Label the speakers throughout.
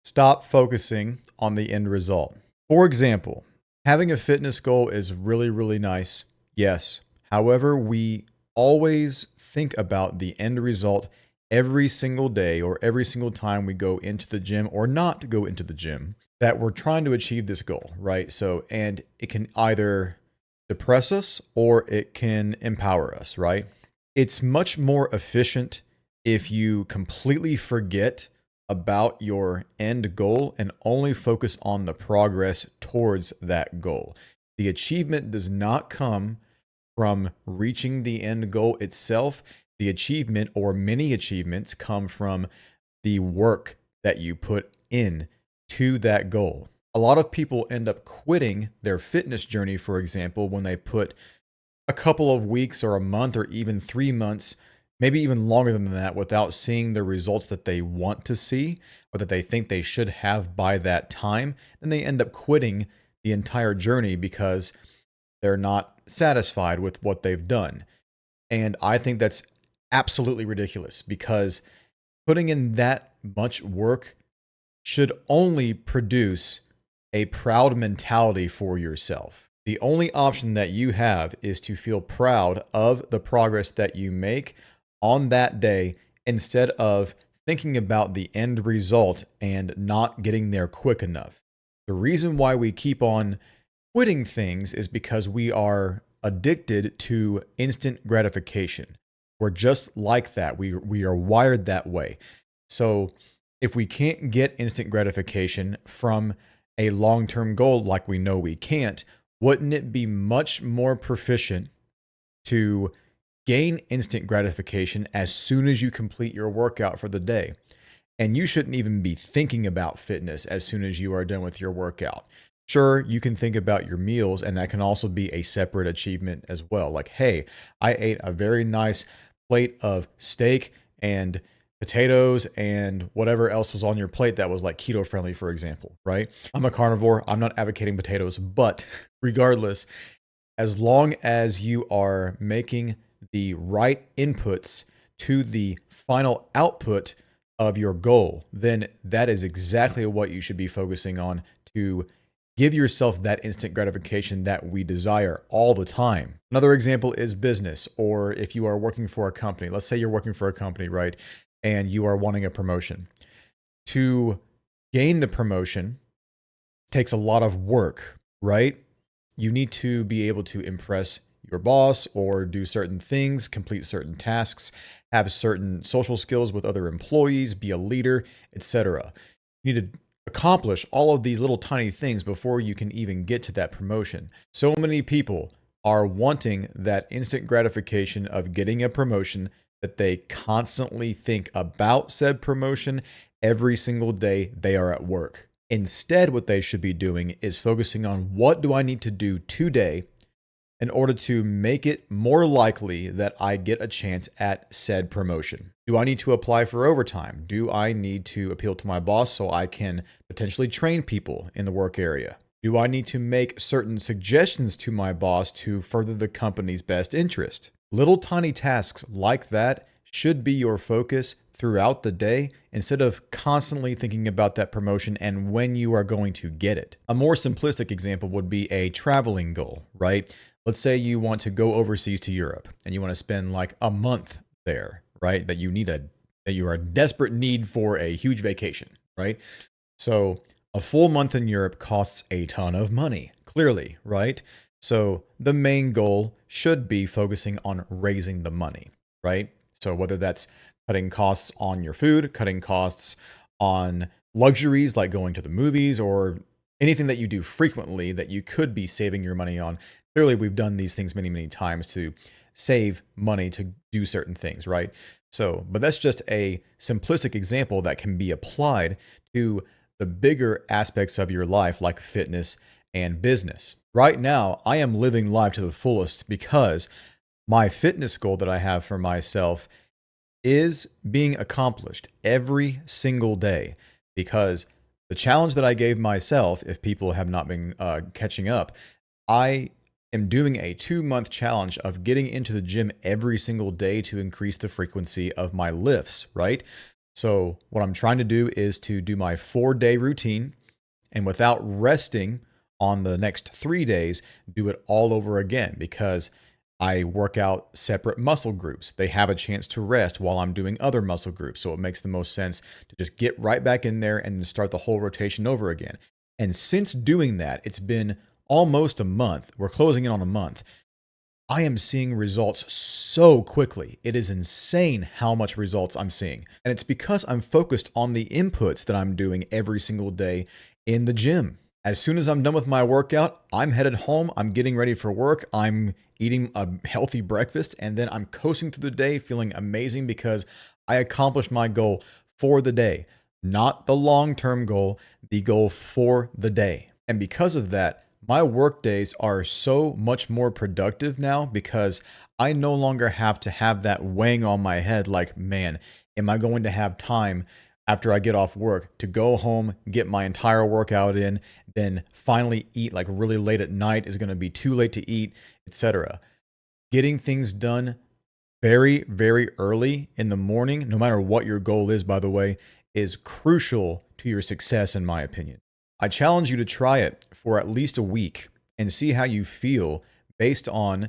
Speaker 1: Stop focusing on the end result. For example, having a fitness goal is really, really nice. Yes. However, we always think about the end result every single day or every single time we go into the gym or not go into the gym that we're trying to achieve this goal, right? So, and it can either depress us or it can empower us, right? It's much more efficient if you completely forget about your end goal and only focus on the progress towards that goal. The achievement does not come from reaching the end goal itself. The achievement or many achievements come from the work that you put in to that goal. A lot of people end up quitting their fitness journey, for example, when they put a couple of weeks or a month or even 3 months, maybe even longer than that, without seeing the results that they want to see or that they think they should have by that time. Then they end up quitting the entire journey because they're not satisfied with what they've done. And I think that's absolutely ridiculous because putting in that much work should only produce a proud mentality for yourself. The only option that you have is to feel proud of the progress that you make on that day instead of thinking about the end result and not getting there quick enough. The reason why we keep on quitting things is because we are addicted to instant gratification. We're just like that. We are wired that way. So if we can't get instant gratification from a long-term goal like we know we can't, wouldn't it be much more proficient to gain instant gratification as soon as you complete your workout for the day? And you shouldn't even be thinking about fitness as soon as you are done with your workout. Sure, you can think about your meals, and that can also be a separate achievement as well. Like, hey, I ate a very nice plate of steak and potatoes and whatever else was on your plate that was like keto friendly, for example, right? I'm a carnivore. I'm not advocating potatoes, but regardless, as long as you are making the right inputs to the final output of your goal, then that is exactly what you should be focusing on to give yourself that instant gratification that we desire all the time. Another example is business, or if you are working for a company. Let's say you're working for a company, right? And you are wanting a promotion. To gain the promotion takes a lot of work, right? You need to be able to impress your boss or do certain things, complete certain tasks, have certain social skills with other employees, be a leader, etc. You need to accomplish all of these little tiny things before you can even get to that promotion. So many people are wanting that instant gratification of getting a promotion that they constantly think about said promotion every single day they are at work. Instead, what they should be doing is focusing on what do I need to do today in order to make it more likely that I get a chance at said promotion. Do I need to apply for overtime? Do I need to appeal to my boss so I can potentially train people in the work area? Do I need to make certain suggestions to my boss to further the company's best interest? Little tiny tasks like that should be your focus throughout the day instead of constantly thinking about that promotion and when you are going to get it. A more simplistic example would be a traveling goal, right? Let's say you want to go overseas to Europe and you want to spend like a month there, right? That you are in desperate need for a huge vacation, right? So a full month in Europe costs a ton of money, clearly, right? So the main goal should be focusing on raising the money, right? So whether that's cutting costs on your food, cutting costs on luxuries like going to the movies or anything that you do frequently that you could be saving your money on. Clearly, we've done these things many, many times to save money to do certain things, right? So, but that's just a simplistic example that can be applied to the bigger aspects of your life like fitness and business. Right now, I am living life to the fullest because my fitness goal that I have for myself is being accomplished every single day because the challenge that I gave myself, if people have not been catching up, I am doing a 2-month challenge of getting into the gym every single day to increase the frequency of my lifts, right? So what I'm trying to do is to do my 4-day routine, and without resting on the next 3 days, do it all over again, because I work out separate muscle groups. They have a chance to rest while I'm doing other muscle groups. So it makes the most sense to just get right back in there and start the whole rotation over again. And since doing that, it's been almost a month. We're closing in on a month. I am seeing results so quickly. It is insane how much results I'm seeing. And it's because I'm focused on the inputs that I'm doing every single day in the gym. As soon as I'm done with my workout, I'm headed home. I'm getting ready for work. I'm eating a healthy breakfast, and then I'm coasting through the day feeling amazing because I accomplished my goal for the day, not the long-term goal, the goal for the day. And because of that, my work days are so much more productive now because I no longer have to have that weighing on my head like, man, am I going to have time after I get off work to go home, get my entire workout in, then finally eat like really late at night? Is going to be too late to eat, etc. Getting things done very, very early in the morning, no matter what your goal is, by the way, is crucial to your success, in my opinion. I challenge you to try it for at least a week and see how you feel based on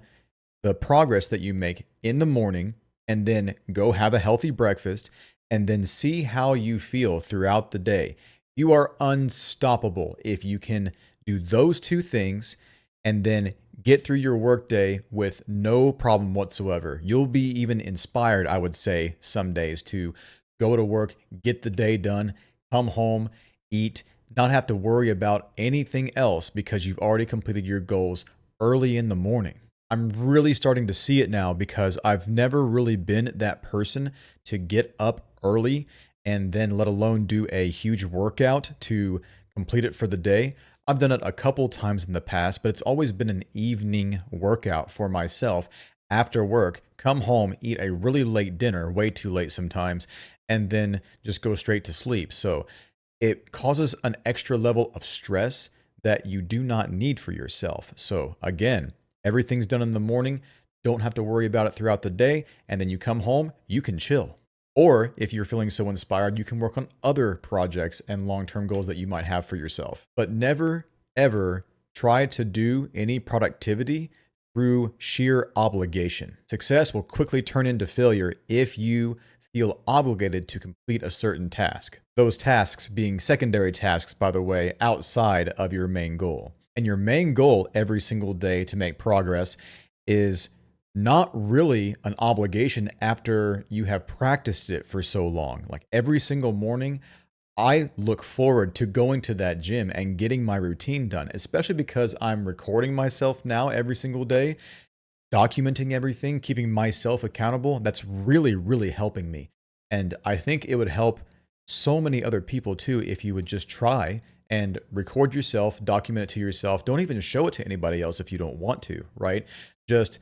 Speaker 1: the progress that you make in the morning, and then go have a healthy breakfast, and then see how you feel throughout the day. You are unstoppable if you can do those two things and then get through your workday with no problem whatsoever. You'll be even inspired, I would say, some days to go to work, get the day done, come home, eat, not have to worry about anything else because you've already completed your goals early in the morning. I'm really starting to see it now because I've never really been that person to get up early and then let alone do a huge workout to complete it for the day. I've done it a couple times in the past, but it's always been an evening workout for myself after work, come home, eat a really late dinner, way too late sometimes, and then just go straight to sleep. So it causes an extra level of stress that you do not need for yourself. So again, everything's done in the morning. Don't have to worry about it throughout the day. And then you come home, you can chill. Or if you're feeling so inspired, you can work on other projects and long-term goals that you might have for yourself. But never, ever try to do any productivity through sheer obligation. Success will quickly turn into failure if you feel obligated to complete a certain task. Those tasks being secondary tasks, by the way, outside of your main goal. And your main goal every single day to make progress is not really an obligation after you have practiced it for so long. Like every single morning, I look forward to going to that gym and getting my routine done, especially because I'm recording myself now every single day, documenting everything, keeping myself accountable. That's really, really helping me. And I think it would help so many other people too if you would just try and record yourself, document it to yourself. Don't even show it to anybody else if you don't want to, right? Just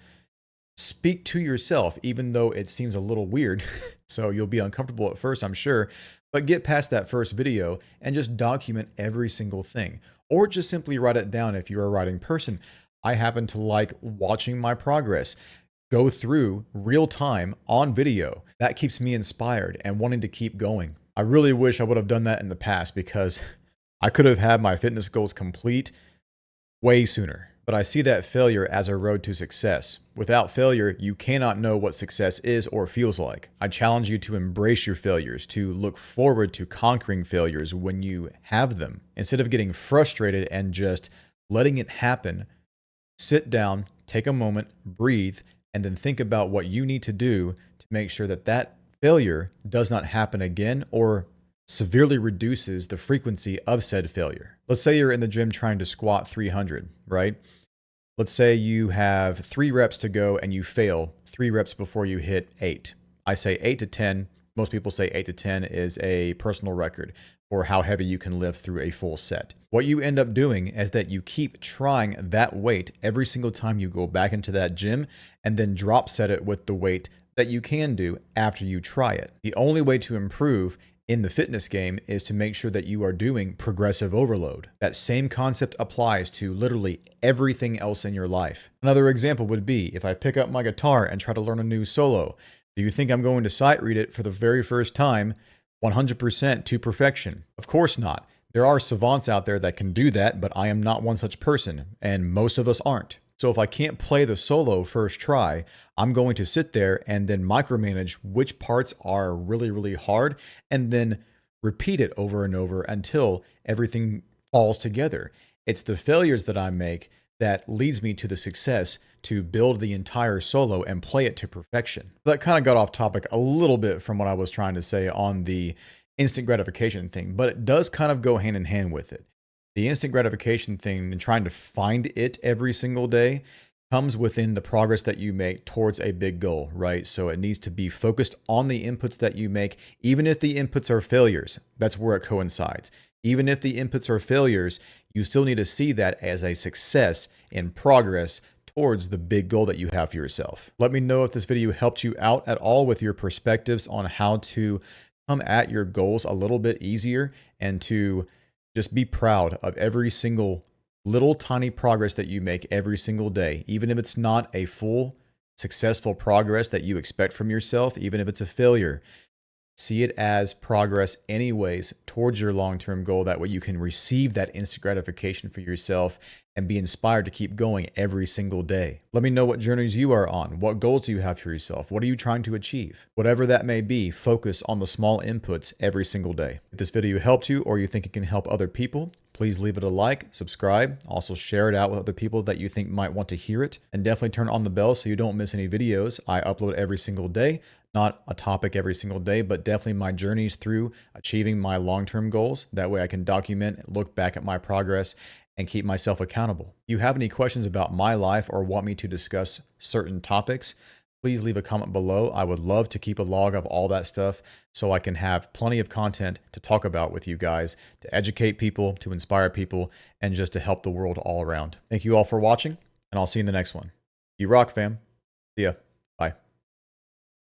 Speaker 1: speak to yourself, even though it seems a little weird. So you'll be uncomfortable at first, I'm sure, but get past that first video and just document every single thing, or just simply write it down if you're a writing person. I happen to like watching my progress go through real time on video. That keeps me inspired and wanting to keep going. I really wish I would have done that in the past because I could have had my fitness goals complete way sooner. But I see that failure as a road to success. Without failure, you cannot know what success is or feels like. I challenge you to embrace your failures, to look forward to conquering failures when you have them. Instead of getting frustrated and just letting it happen, sit down, take a moment, breathe, and then think about what you need to do to make sure that that failure does not happen again or severely reduces the frequency of said failure. Let's say you're in the gym trying to squat 300, right? Let's say you have 3 reps to go and you fail 3 reps before you hit 8. I say 8 to 10. Most people say 8 to 10 is a personal record for how heavy you can lift through a full set. What you end up doing is that you keep trying that weight every single time you go back into that gym and then drop set it with the weight that you can do after you try it. The only way to improve in the fitness game is to make sure that you are doing progressive overload. That same concept applies to literally everything else in your life. Another example would be if I pick up my guitar and try to learn a new solo. Do you think I'm going to sight read it for the very first time 100% to perfection? Of course not. There are savants out there that can do that, but I am not one such person, and most of us aren't. So if I can't play the solo first try, I'm going to sit there and then micromanage which parts are really, really hard, and then repeat it over and over until everything falls together. It's the failures that I make that leads me to the success to build the entire solo and play it to perfection. That kind of got off topic a little bit from what I was trying to say on the instant gratification thing, but it does kind of go hand in hand with it. The instant gratification thing and trying to find it every single day comes within the progress that you make towards a big goal, right? So it needs to be focused on the inputs that you make, even if the inputs are failures. That's where it coincides. Even if the inputs are failures, you still need to see that as a success in progress towards the big goal that you have for yourself. Let me know if this video helped you out at all with your perspectives on how to come at your goals a little bit easier and to just be proud of every single little tiny progress that you make every single day, even if it's not a full successful progress that you expect from yourself, even if it's a failure. See it as progress anyways towards your long-term goal. That way you can receive that instant gratification for yourself and be inspired to keep going every single day. Let me know what journeys you are on. What goals do you have for yourself? What are you trying to achieve? Whatever that may be, focus on the small inputs every single day. If this video helped you or you think it can help other people, please leave it a like, subscribe, also share it out with other people that you think might want to hear it, and definitely turn on the bell so you don't miss any videos. I upload every single day. Not a topic every single day, but definitely my journeys through achieving my long-term goals. That way I can document, look back at my progress, and keep myself accountable. If you have any questions about my life or want me to discuss certain topics, please leave a comment below. I would love to keep a log of all that stuff so I can have plenty of content to talk about with you guys, to educate people, to inspire people, and just to help the world all around. Thank you all for watching, and I'll see you in the next one. You rock, fam. See ya.